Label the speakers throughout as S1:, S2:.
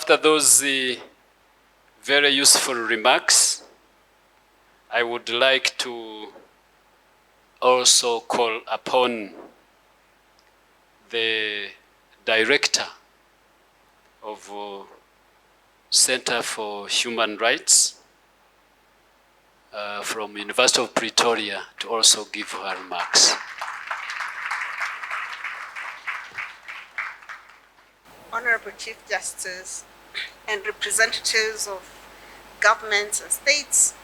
S1: after those very useful remarks, I would like to also call upon the director of Center for Human Rights from University of Pretoria to also give her remarks.
S2: Honorable Chief Justice and representatives of governments and states,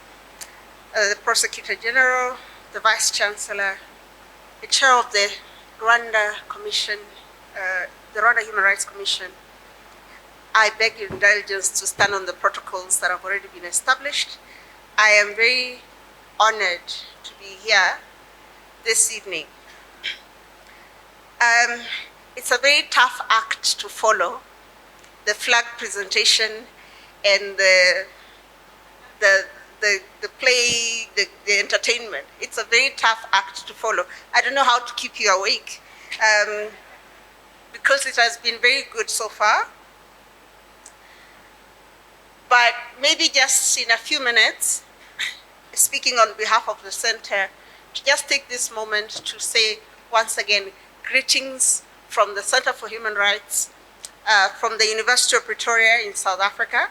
S2: the Prosecutor General, the Vice Chancellor, the Chair of the Rwanda Commission, the Rwanda Human Rights Commission, I beg your indulgence to stand on the protocols that have already been established. I am very honored to be here this evening. It's a very tough act to follow, the flag presentation and the play, the entertainment. It's a very tough act to follow. I don't know how to keep you awake because it has been very good so far. But maybe just in a few minutes, speaking on behalf of the center, to just take this moment to say once again, greetings from the Center for Human Rights, from the University of Pretoria in South Africa.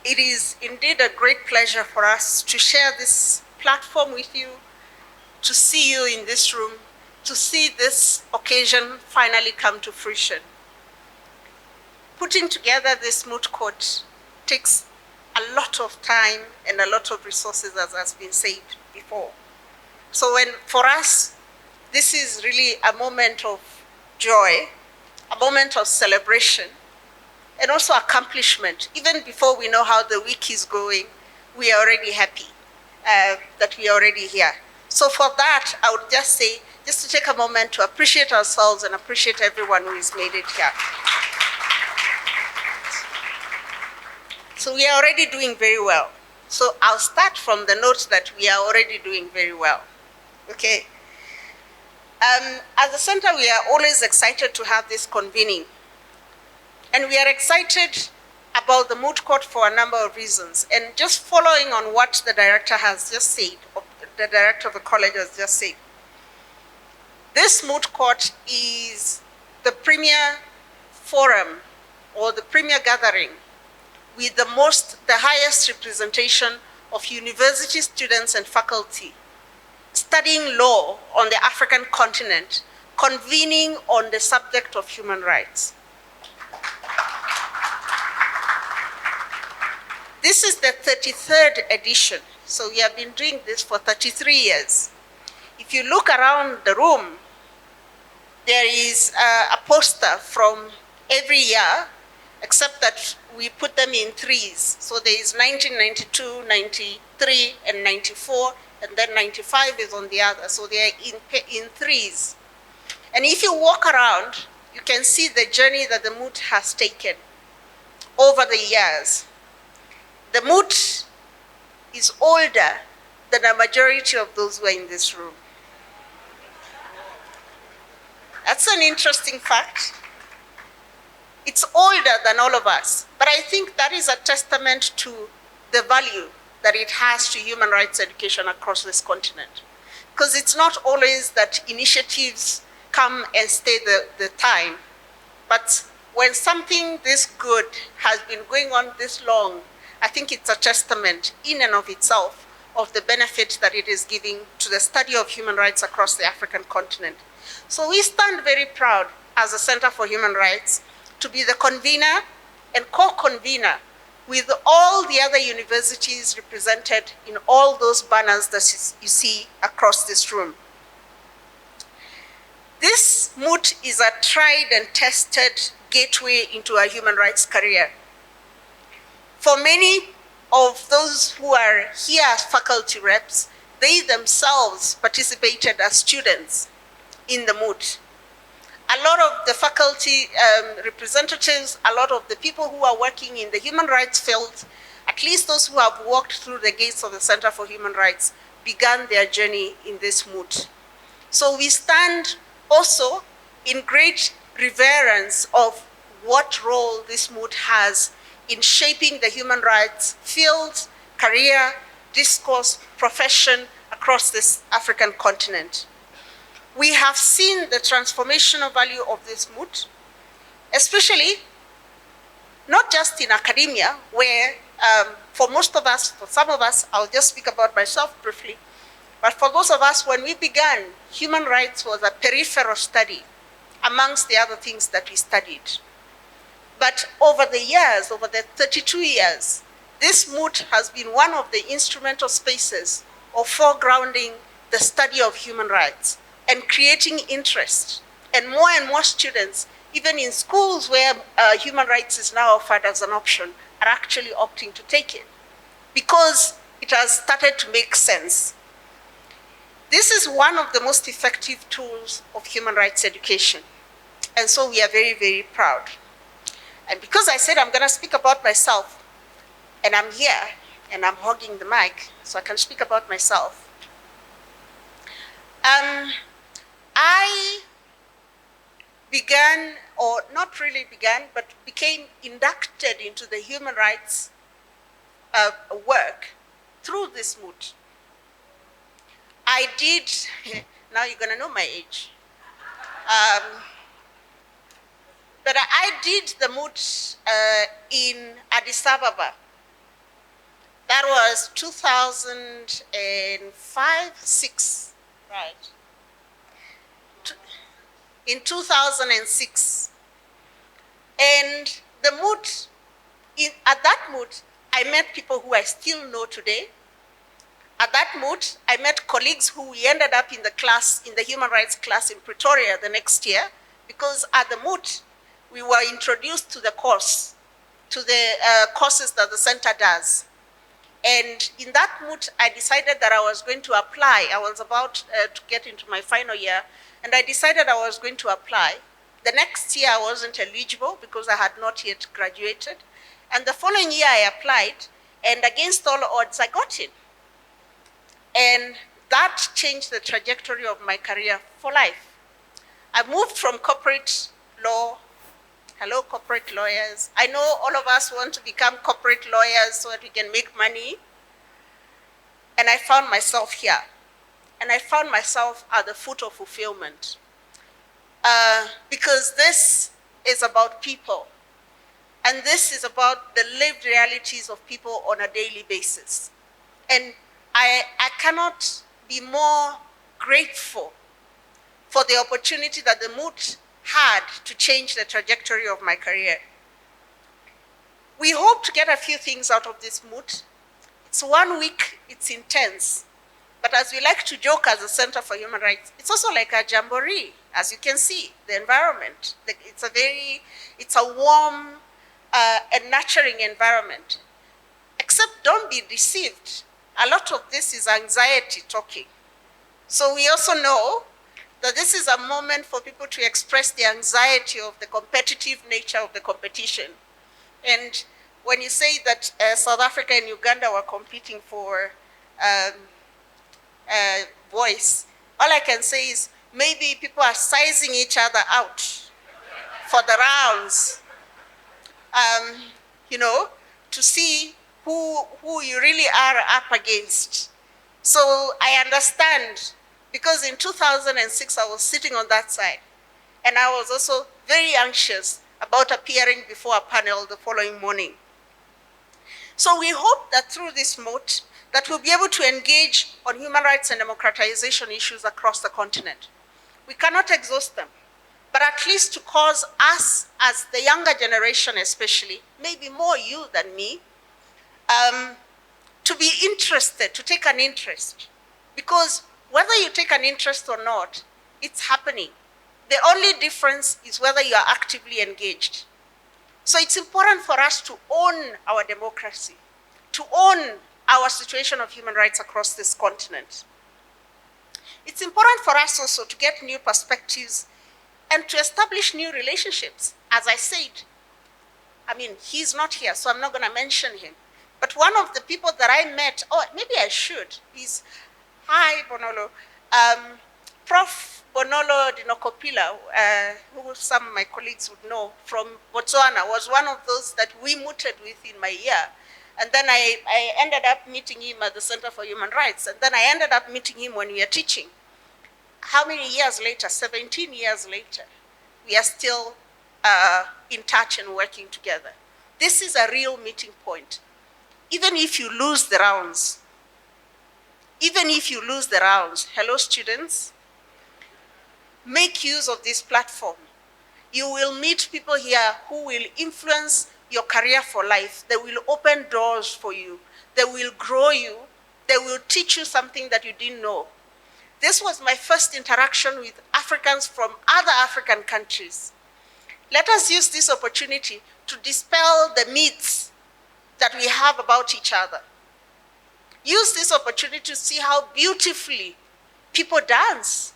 S2: It is indeed a great pleasure for us to share this platform with you, to see you in this room, to see this occasion finally come to fruition. Putting together this moot court takes a lot of time and a lot of resources, as has been said before. So for us, this is really a moment of joy, a moment of celebration, and also accomplishment. Even before we know how the week is going, we are already happy that we are already here. So for that, I would just say, just to take a moment to appreciate ourselves and appreciate everyone who has made it here. So we are already doing very well. So I'll start from the note that we are already doing very well, okay? As a center, we are always excited to have this convening. And we are excited about the moot court for a number of reasons. And just following on what the director has just said, or the director of the college has just said, this moot court is the premier forum or the premier gathering with the highest representation of university students and faculty studying law on the African continent, convening on the subject of human rights. This is the 33rd edition, so we have been doing this for 33 years. If you look around the room, there is a poster from every year, except that we put them in threes. So there is 1992, 93, and 94, and then 95 is on the other. So they are in threes. And if you walk around, you can see the journey that the Moot has taken over the years. The Moot is older than a majority of those who are in this room. That's an interesting fact. It's older than all of us, but I think that is a testament to the value that it has to human rights education across this continent. Because it's not always that initiatives come and stay the time, but when something this good has been going on this long, I think it's a testament in and of itself of the benefit that it is giving to the study of human rights across the African continent. So we stand very proud as a Center for Human Rights to be the convener and co-convener with all the other universities represented in all those banners that you see across this room. This Moot is a tried and tested gateway into a human rights career. For many of those who are here as faculty reps, they themselves participated as students in the Moot. A lot of the faculty representatives, a lot of the people who are working in the human rights field, at least those who have walked through the gates of the Center for Human Rights, began their journey in this Moot. So we stand also in great reverence of what role this Moot has in shaping the human rights field, career, discourse, profession across this African continent. We have seen the transformational value of this Moot, especially not just in academia, where for most of us, for some of us, I'll just speak about myself briefly, but for those of us, when we began, human rights was a peripheral study amongst the other things that we studied. But over the years, over the 32 years, this Moot has been one of the instrumental spaces of foregrounding the study of human rights and creating interest. And more students, even in schools where human rights is now offered as an option, are actually opting to take it because it has started to make sense. This is one of the most effective tools of human rights education. And so we are very, very proud. And because I said I'm going to speak about myself, and I'm here, and I'm hogging the mic, so I can speak about myself. I began, or not really began, but became inducted into the human rights work through this Moot. I did, now you're going to know my age. But I did the Moot in Addis Ababa. That was 2005, 6, right? In 2006. And the Moot, at that Moot, I met people who I still know today. At that Moot, I met colleagues who we ended up in the class, in the human rights class in Pretoria the next year, because at the Moot, we were introduced to the course, to the courses that the center does. And in that Moot, I decided that I was going to apply. I was about to get into my final year, and I decided I was going to apply. The next year, I wasn't eligible because I had not yet graduated. And the following year, I applied, and against all odds, I got in. And that changed the trajectory of my career for life. I moved from corporate law. Hello, corporate lawyers. I know all of us want to become corporate lawyers so that we can make money. And I found myself here. And I found myself at the foot of fulfillment. Because this is about people. And this is about the lived realities of people on a daily basis. And I cannot be more grateful for the opportunity that the Moot had to change the trajectory of my career. We hope to get a few things out of this Moot. It's 1 week, it's intense. But as we like to joke as a Center for Human Rights, it's also like a jamboree, as you can see, the environment. It's a warm and nurturing environment. Except don't be deceived. A lot of this is anxiety talking. So we also know that this is a moment for people to express the anxiety of the competitive nature of the competition. And when you say that South Africa and Uganda were competing for voice, all I can say is maybe people are sizing each other out for the rounds, to see who you really are up against. So I understand, because in 2006, I was sitting on that side, and I was also very anxious about appearing before a panel the following morning. So we hope that through this Moot, that we'll be able to engage on human rights and democratization issues across the continent. We cannot exhaust them, but at least to cause us, as the younger generation especially, maybe more you than me, to be interested, to take an interest. Because whether you take an interest or not, it's happening. The only difference is whether you are actively engaged. So it's important for us to own our democracy, to own our situation of human rights across this continent. It's important for us also to get new perspectives and to establish new relationships. As I said, he's not here, so I'm not going to mention him. But one of the people that I met, maybe I should, hi, Bonolo. Prof Bonolo Dinokopila, who some of my colleagues would know from Botswana, was one of those that we mooted with in my year. And then I ended up meeting him at the Center for Human Rights. And then I ended up meeting him when we were teaching. How many years later? 17 years later, we are still in touch and working together. This is a real meeting point. Even if you lose the rounds, hello students, make use of this platform. You will meet people here who will influence your career for life. They will open doors for you. They will grow you. They will teach you something that you didn't know. This was my first interaction with Africans from other African countries. Let us use this opportunity to dispel the myths that we have about each other. Use this opportunity to see how beautifully people dance.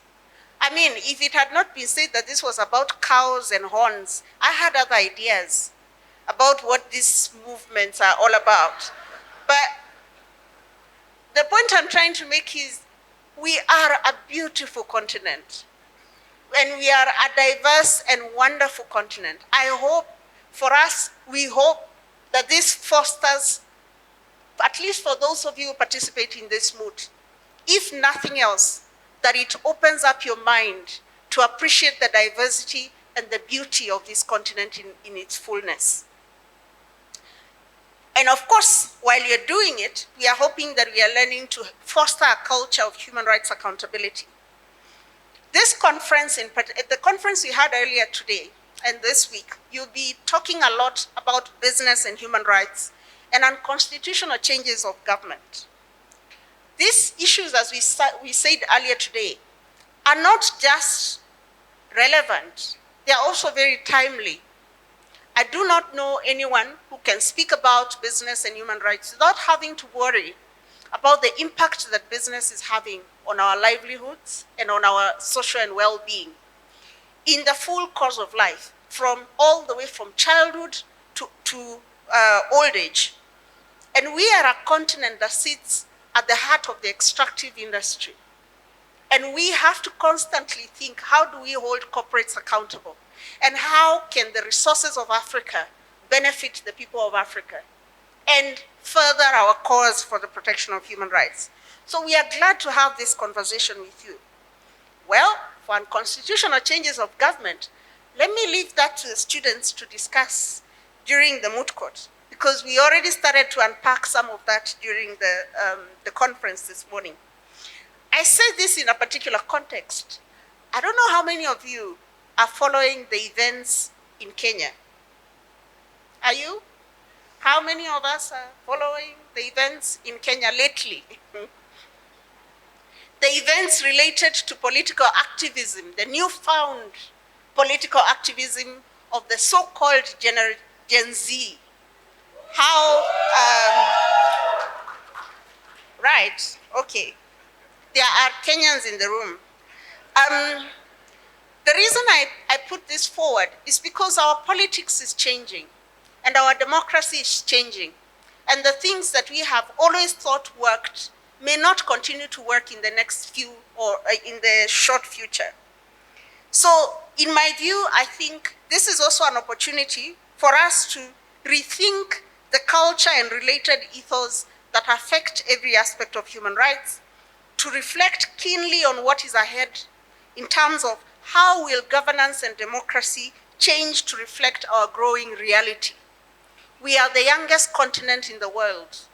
S2: I mean, if it had not been said that this was about cows and horns, I had other ideas about what these movements are all about. But the point I'm trying to make is we are a beautiful continent. And we are a diverse and wonderful continent. I hope, for us, we hope that this fosters, at least for those of you who participate in this mood, if nothing else, that it opens up your mind to appreciate the diversity and the beauty of this continent in its fullness. And of course, while you're doing it, we are hoping that we are learning to foster a culture of human rights accountability. This conference, the conference we had earlier today and this week, you'll be talking a lot about business and human rights and unconstitutional changes of government. These issues, as we said earlier today, are not just relevant, they are also very timely. I do not know anyone who can speak about business and human rights without having to worry about the impact that business is having on our livelihoods and on our social and well-being in the full course of life, from all the way from childhood to old age. And we are a continent that sits at the heart of the extractive industry. And we have to constantly think, how do we hold corporates accountable? And how can the resources of Africa benefit the people of Africa and further our cause for the protection of human rights? So we are glad to have this conversation with you. Well, for unconstitutional changes of government, let me leave that to the students to discuss during the moot court, because we already started to unpack some of that during the conference this morning. I say this in a particular context. I don't know how many of you are following the events in Kenya. Are you? How many of us are following the events in Kenya lately? The events related to political activism, the newfound political activism of the so-called Gen Z. How, right, okay. There are Kenyans in the room. The reason I put this forward is because our politics is changing and our democracy is changing. And the things that we have always thought worked may not continue to work in the next few or in the short future. So in my view, I think this is also an opportunity for us to rethink the culture and related ethos that affect every aspect of human rights, to reflect keenly on what is ahead in terms of how will governance and democracy change to reflect our growing reality. We are the youngest continent in the world.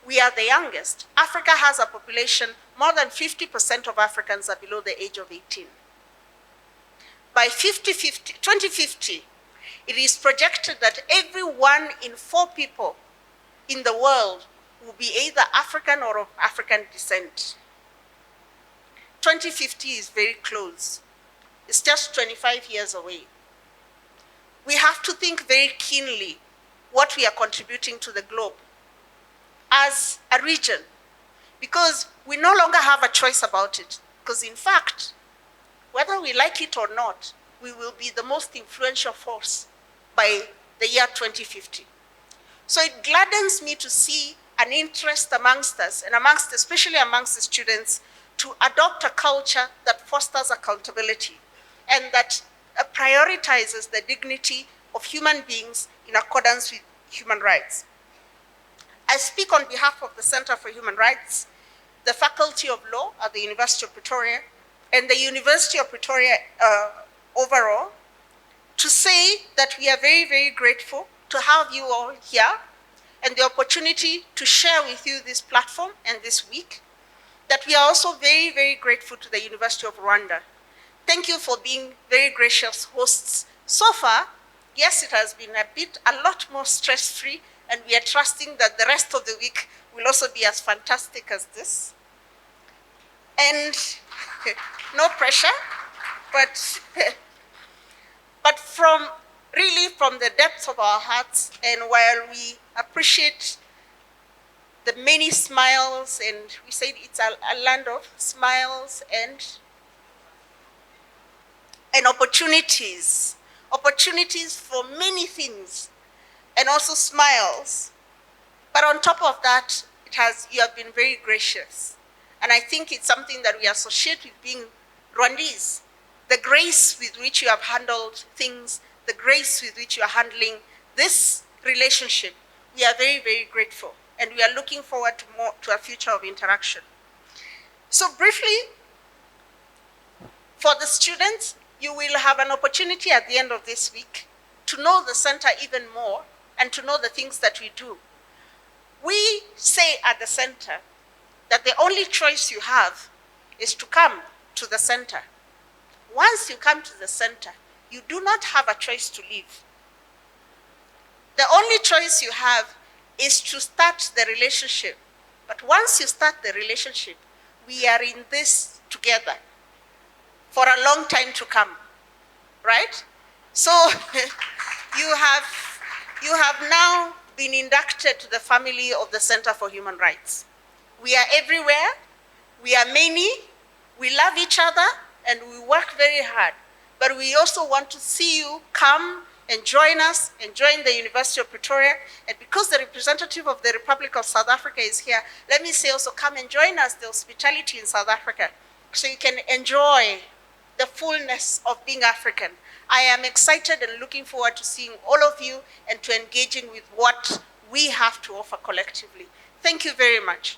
S2: We are the youngest. Africa has a population, more than 50% of Africans are below the age of 18. By 2050, it is projected that every 1 in 4 people in the world will be either African or of African descent. 2050 is very close. It's just 25 years away. We have to think very keenly what we are contributing to the globe as a region, because we no longer have a choice about it. Because in fact, whether we like it or not, we will be the most influential force by the year 2050. So it gladdens me to see an interest amongst us, and especially amongst the students, to adopt a culture that fosters accountability and that prioritizes the dignity of human beings in accordance with human rights. I speak on behalf of the Center for Human Rights, the Faculty of Law at the University of Pretoria, and the University of Pretoria overall, to say that we are very, very grateful to have you all here and the opportunity to share with you this platform and this week, that we are also very, very grateful to the University of Rwanda. Thank you for being very gracious hosts. So far, yes, it has been a lot more stress-free, and we are trusting that the rest of the week will also be as fantastic as this. And no pressure, but really from the depths of our hearts, and while we appreciate the many smiles, and we said it's a land of smiles and opportunities for many things, and also smiles. But on top of that, you have been very gracious. And I think it's something that we associate with being Rwandese. The grace with which you have handled things, the grace with which you are handling this relationship, we are very, very grateful. And we are looking forward to a future of interaction. So briefly, for the students, you will have an opportunity at the end of this week to know the center even more and to know the things that we do. We say at the center that the only choice you have is to come to the center. Once you come to the center, you do not have a choice to leave. The only choice you have is to start the relationship. But once you start the relationship, we are in this together for a long time to come, right? So you have now been inducted to the family of the Center for Human Rights. We are everywhere, we are many, we love each other, and we work very hard. But we also want to see you come and join us and join the University of Pretoria. And because the representative of the Republic of South Africa is here, let me say also come and join us, the hospitality in South Africa, so you can enjoy the fullness of being African. I am excited and looking forward to seeing all of you and to engaging with what we have to offer collectively. Thank you very much.